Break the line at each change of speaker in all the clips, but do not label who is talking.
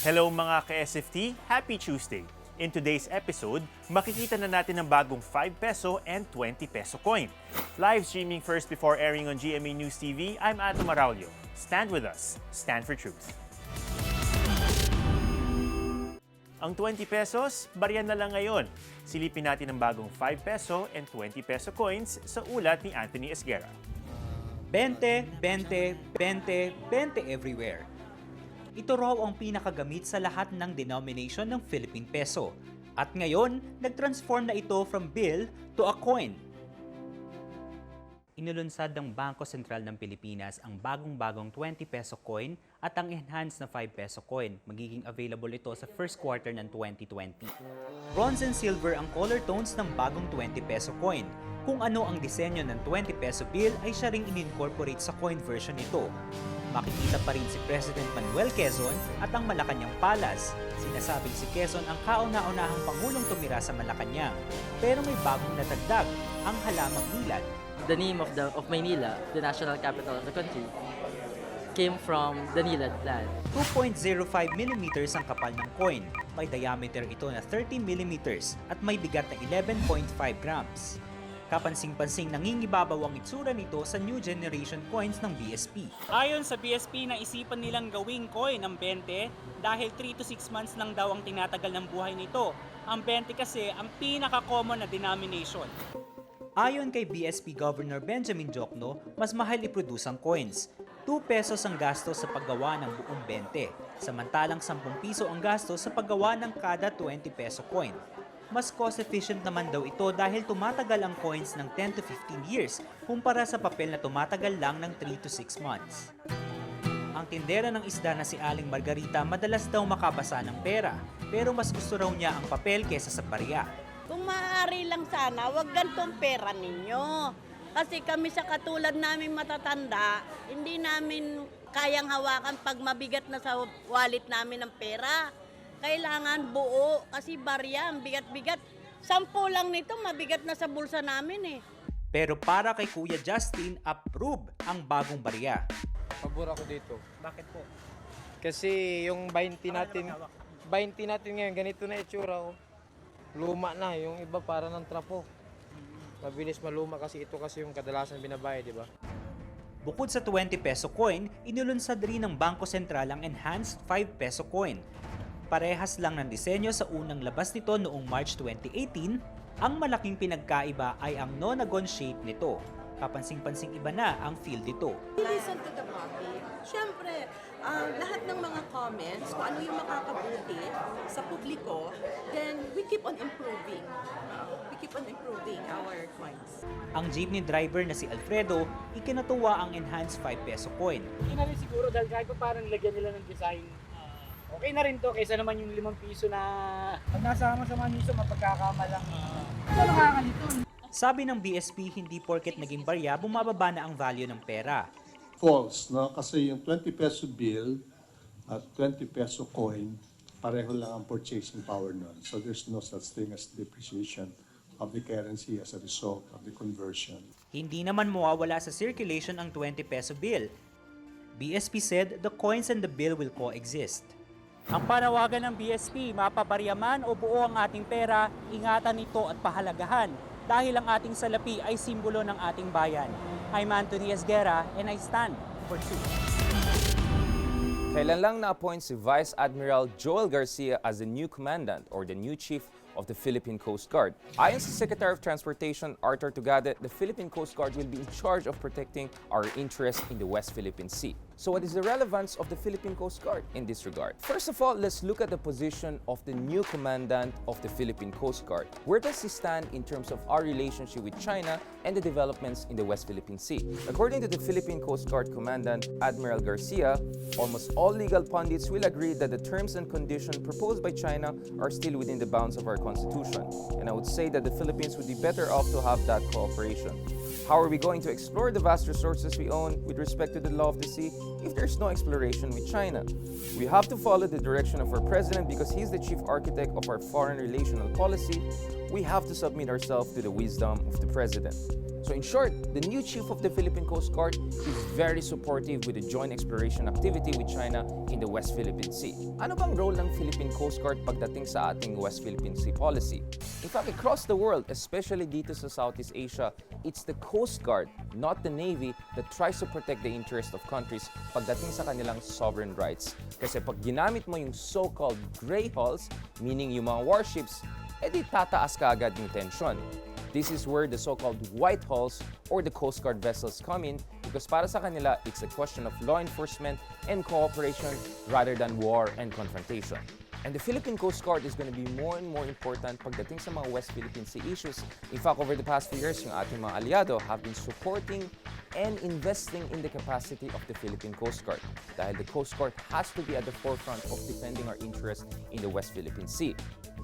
Hello mga ka-SFT, Happy Tuesday! In today's episode, makikita na natin ang bagong 5 peso and 20 peso coin. Live streaming first before airing on GMA News TV, I'm Ato Maraulio. Stand with us, stand for truth. Ang 20 pesos, barya na lang ngayon. Silipin natin ang bagong 5 peso and 20 peso coins sa ulat ni Anthony Esguerra.
20, 20, 20, 20 everywhere. Ito raw ang pinakagamit sa lahat ng denomination ng Philippine peso. At ngayon, nag-transform na ito from bill to a coin. Inilunsad ng Bangko Sentral ng Pilipinas ang bagong-bagong 20 peso coin at ang enhanced na 5 peso coin. Magiging available ito sa first quarter ng 2020. Bronze and silver ang color tones ng bagong 20 peso coin. Kung ano ang disenyo ng 20 peso bill ay siya ring in-incorporate sa coin version nito. Makikita pa rin si President Manuel Quezon at ang Malacanang Palace. Sinasabing si Quezon ang kauna-unahang pangulong tumira sa Malacanang. Pero may bagong natagdag, ang halamang ilan.
The name of Maynila, the national capital of the country, came from the Nilad land.
2.05 mm ang kapal ng coin. May diameter ito na 30 mm at may bigat na 11.5 grams. Kapansing-pansing nangingibabaw ang itsura nito sa new generation coins ng BSP.
Ayon sa BSP, naisipan nilang gawing coin ang 20 dahil 3 to 6 months lang daw ang tinatagal ng buhay nito. Ang 20 kasi ang pinaka-common na denomination.
Ayon kay BSP Governor Benjamin Jokno, mas mahal i-produce ang coins. 2 pesos ang gastos sa paggawa ng buong 20, samantalang 10 piso ang gastos sa paggawa ng kada 20 peso coin. Mas cost-efficient naman daw ito dahil tumatagal ang coins ng 10 to 15 years kumpara sa papel na tumatagal lang ng 3 to 6 months. Ang tindera ng isda na si Aling Margarita madalas daw makabasa ng pera, pero mas gusto raw niya ang papel kesa sa barya.
Kung maaari lang sana, wag gantong pera ninyo. Kasi kami sa katulad namin matatanda, hindi namin kayang hawakan pag mabigat na sa wallet namin ng pera. Kailangan buo kasi barya, ang bigat-bigat. 10 lang nito, mabigat na sa bulsa namin eh.
Pero para kay Kuya Justin, approve ang bagong barya.
Pabor ako dito.
Bakit po?
Kasi yung 20 natin ngayon, ganito na itsura. Oh. Luma na, yung iba para ng trapo. Mabilis maluma kasi ito kasi yung kadalasan binabayad, di ba?
Bukod sa 20 peso coin, inilunsad rin ng Bangko Sentral ang enhanced 5 peso coin. Parehas lang ng disenyo sa unang labas nito noong March 2018, ang malaking pinagkaiba ay ang nonagon shape nito. Kapansing-pansing iba na ang feel nito.
Listen to the public. Siyempre, lahat ng mga comments, kung ano yung makakabuti sa publiko, then we keep on improving. We keep on improving our coins.
Ang jeepney driver na si Alfredo, ikinatuwa ang enhanced 5 peso coin.
Hindi na rin siguro dahil kahit pa parang lagyan nila ng design, okay na rin to kaysa naman yung 5 piso na pag nasama sa mga niso mapagkakamalang ito nakakalito.
Sabi ng BSP, hindi porket naging barya, bumababa na ang value ng pera.
False, no? Kasi yung 20 peso bill at 20 peso coin, pareho lang ang purchasing power nun. So there's no such thing as depreciation of the currency as a result of the conversion.
Hindi naman mawawala sa circulation ang 20 peso bill. BSP said the coins and the bill will coexist.
Ang panawagan ng BSP, mapabarya man o buo ang ating pera, ingatan ito at pahalagahan dahil ang ating salapi ay simbolo ng ating bayan. I'm Anthony Esguerra and I stand for truth.
Kailan lang na-appoint si Vice Admiral Joel Garcia as the new commandant or the new chief of the Philippine Coast Guard. Ayon sa Secretary of Transportation Arthur Tugade, the Philippine Coast Guard will be in charge of protecting our interests in the West Philippine Sea. So what is the relevance of the Philippine Coast Guard in this regard? First of all, let's look at the position of the new commandant of the Philippine Coast Guard. Where does he stand in terms of our relationship with China and the developments in the West Philippine Sea? According to the Philippine Coast Guard Commandant Admiral Garcia, almost all legal pundits will agree that the terms and conditions proposed by China are still within the bounds of our Constitution. And I would say that the Philippines would be better off to have that cooperation. How are we going to explore the vast resources we own with respect to the law of the sea if there's no exploration with China? We have to follow the direction of our president because he's the chief architect of our foreign relational policy. We have to submit ourselves to the wisdom of the president. So in short, the new chief of the Philippine Coast Guard is very supportive with the joint exploration activity with China in the West Philippine Sea. Ano bang role ng Philippine Coast Guard pagdating sa ating West Philippine Sea policy? In fact, across the world, especially dito sa Southeast Asia, it's the Coast Guard, not the Navy, that tries to protect the interest of countries pagdating sa kanilang sovereign rights. Kasi pag ginamit mo yung so-called gray hulls, meaning yung mga warships, edi tataas ka agad yung tension. This is where the so-called white hulls or the Coast Guard vessels come in because para sa kanila, it's a question of law enforcement and cooperation rather than war and confrontation. And the Philippine Coast Guard is going to be more and more important pagdating sa mga West Philippine Sea issues. In fact, over the past few years, yung ating mga aliado have been supporting and investing in the capacity of the Philippine Coast Guard. Dahil the Coast Guard has to be at the forefront of defending our interests in the West Philippine Sea.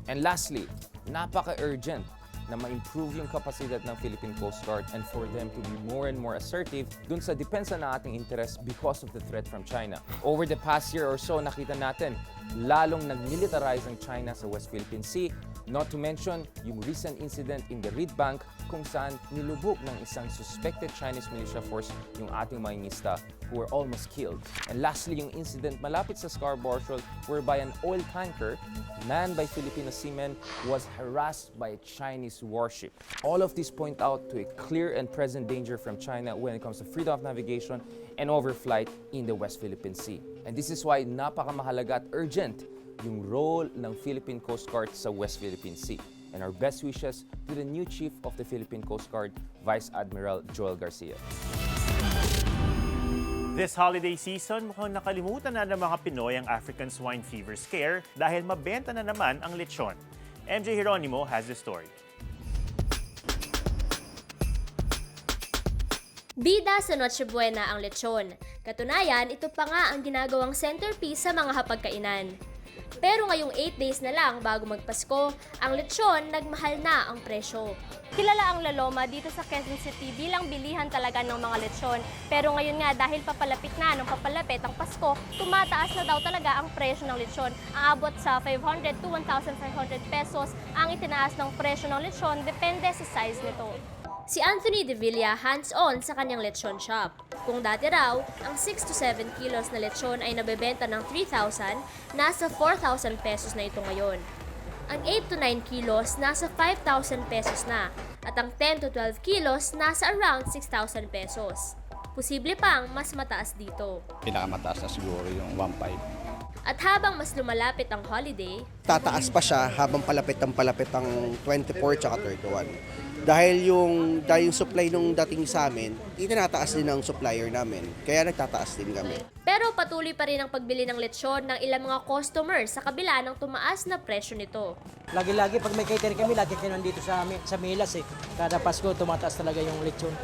And lastly, napaka-urgent na ma-improve yung kapasidad ng Philippine Coast Guard and for them to be more and more assertive dun sa depensa ng ating interest because of the threat from China. Over the past year or so, nakita natin lalong nag-militarize ang China sa West Philippine Sea, not to mention yung recent incident in the Reed Bank kung saan nilubog ng isang suspected Chinese militia force yung ating mga ingista who were almost killed. And lastly, yung incident malapit sa Scarborough Shoal whereby an oil tanker manned by Filipino seamen was harassed by a Chinese warship. All of these point out to a clear and present danger from China when it comes to freedom of navigation and overflight in the West Philippine Sea. And this is why napakamahalaga at urgent yung role ng Philippine Coast Guard sa West Philippine Sea. And our best wishes to the new Chief of the Philippine Coast Guard, Vice Admiral Joel Garcia.
This holiday season, mukhang nakalimutan na ng mga Pinoy ang African swine fever scare dahil mabenta na naman ang lechon. MJ Jeronimo has the story.
Bida sa Noche Buena ang lechon. Katunayan, ito pa nga ang ginagawang centerpiece sa mga hapagkainan. Pero ngayong 8 days na lang bago magpasko, ang lechon nagmahal na ang presyo.
Kilala ang Laloma dito sa Quezon City bilang bilihan talaga ng mga lechon. Pero ngayon nga dahil papalapit na ng papalapit ang Pasko, tumataas na daw talaga ang presyo ng lechon. Aabot sa 500 to 1,500 pesos ang itinaas ng presyo ng lechon depende sa size nito.
Si Anthony De Villa hands-on sa kanyang lechon shop. Kung dati raw, ang 6 to 7 kilos na lechon ay nabebenta ng 3,000, nasa 4,000 pesos na ito ngayon. Ang 8 to 9 kilos, nasa 5,000 pesos na. At ang 10 to 12 kilos, nasa around 6,000 pesos. Posible pang mas mataas dito.
Pinakamataas na siguro yung 1.5.
At habang mas lumalapit ang holiday,
tataas pa siya habang palapit ang 24 tsaka 31. Dahil yung supply nung dating sa amin, itinataas din ang supplier namin. Kaya nagtataas din kami.
Pero patuloy pa rin ang pagbili ng lechon ng ilang mga customers sa kabila ng tumaas na presyo nito.
Lagi-lagi pag may catering kami, lagi kayo nandito sa Milas eh. Kada Pasko, tumataas talaga yung lechon.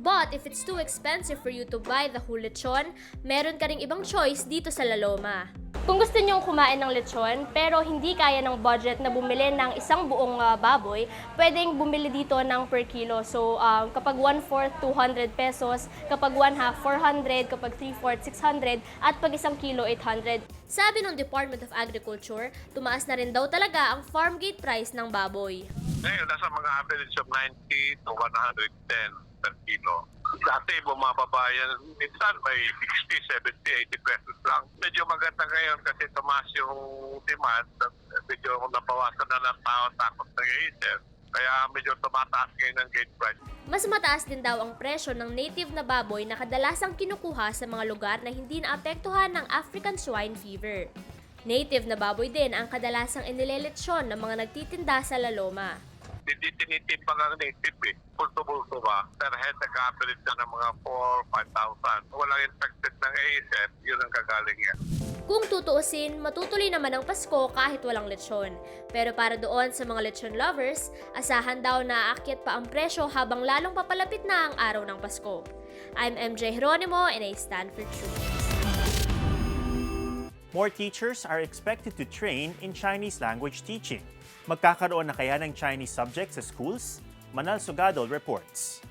But if it's too expensive for you to buy the whole lechon, meron ka ring ibang choice dito sa Laloma.
Kung gusto nyong kumain ng lechon pero hindi kaya ng budget na bumili ng isang buong baboy, pwedeng bumili dito ng per kilo. So kapag 1/4, 200 pesos, kapag 1/2, 400, kapag 3/4, 600, at pag isang kilo, 800.
Sabi ng Department of Agriculture, tumaas na rin daw talaga ang farm gate price ng baboy.
Ngayon, nasa mga average of 90 to 110 per kilo. Dati, bumababa yan. Minsan may 60, 70, 80 pesos lang. Medyo maganda ngayon kasi tumaas yung demand. Medyo nabawasan na ng tao takot ng isip. Kaya medyo tumataas ngayon ang gate price.
Mas mataas din daw ang presyo ng native na baboy na kadalasang kinukuha sa mga lugar na hindi naapektuhan ng African swine fever. Native na baboy din ang kadalasang inileletsyon ng mga nagtitinda sa Laloma.
Hindi tinitimpang ang native eh. Pulto-pulto ba? Per head, nag-average na ng mga 4,000, 5,000. Walang infected ng ASF, yun ang kagaling yan.
Kung tutuusin, matutuloy naman ang Pasko kahit walang lechon. Pero para doon sa mga lechon lovers, asahan daw na aakyat pa ang presyo habang lalong papalapit na ang araw ng Pasko. I'm MJ Jeronimo and I stand for truth.
More teachers are expected to train in Chinese language teaching. Magkakaroon na kaya ng Chinese subjects sa schools? Manal Sugadol reports.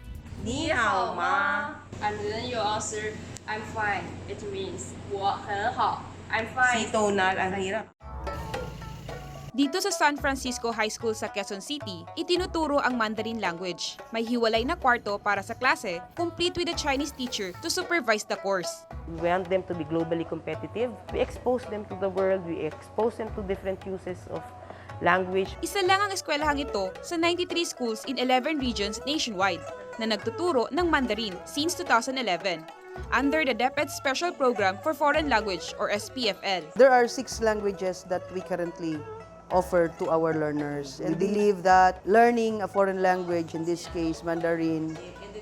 Ni hao ma.
And then you answer, I'm fine. It means 我很好. I'm fine.
Sito na ang hirap.
Dito sa San Francisco High School sa Quezon City, itinuturo ang Mandarin language. May hiwalay na kwarto para sa klase, complete with a Chinese teacher to supervise the course.
We want them to be globally competitive. We expose them to the world. We expose them to different uses of language.
Isa lang ang eskwelahang ito sa 93 schools in 11 regions nationwide na nagtuturo ng Mandarin since 2011 under the DepEd Special Program for Foreign Language or SPFL.
There are 6 languages that we currently offer to our learners and believe that learning a foreign language, in this case Mandarin,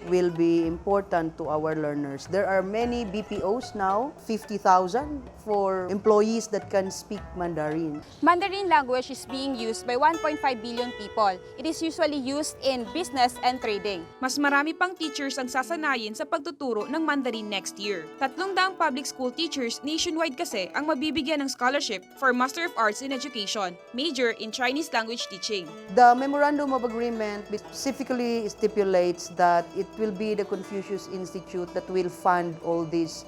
will be important to our learners. There are many BPOs now, 50,000 for employees that can speak Mandarin.
Mandarin language is being used by 1.5 billion people. It is usually used in business and trading.
Mas marami pang teachers ang sasanayin sa pagtuturo ng Mandarin next year. 300 public school teachers nationwide kasi ang mabibigyan ng scholarship for Master of Arts in Education, major in Chinese language teaching.
The Memorandum of Agreement specifically stipulates that it will be the Confucius Institute that will fund all these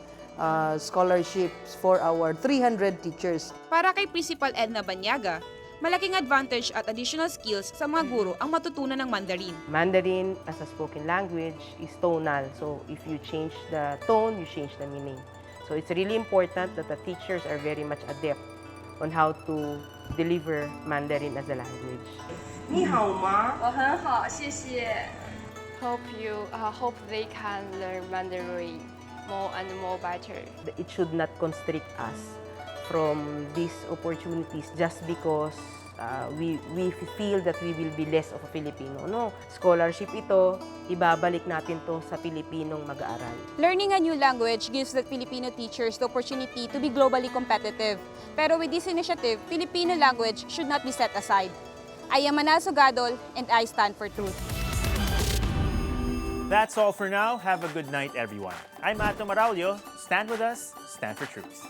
scholarships for our 300 teachers.
Para kay Principal Edna Banyaga, malaking advantage at additional skills sa mga guro ang matutunan ng Mandarin.
Mandarin as a spoken language is tonal. So if you change the tone, you change the meaning. So it's really important that the teachers are very much adept on how to deliver Mandarin as a language.
你好吗？
我很好，谢谢。
Hope they can learn Mandarin more and more better.
It should not constrict us from these opportunities just because we feel that we will be less of a Filipino. No, scholarship ito, ibabalik natin to sa Pilipinong mag-aaral.
Learning a new language gives the Filipino teachers the opportunity to be globally competitive. Pero with this initiative, Filipino language should not be set aside. I am Manal Sugadol and I stand for truth.
That's all for now. Have a good night, everyone. I'm Ato Maraulio. Stand with us, stand for truth.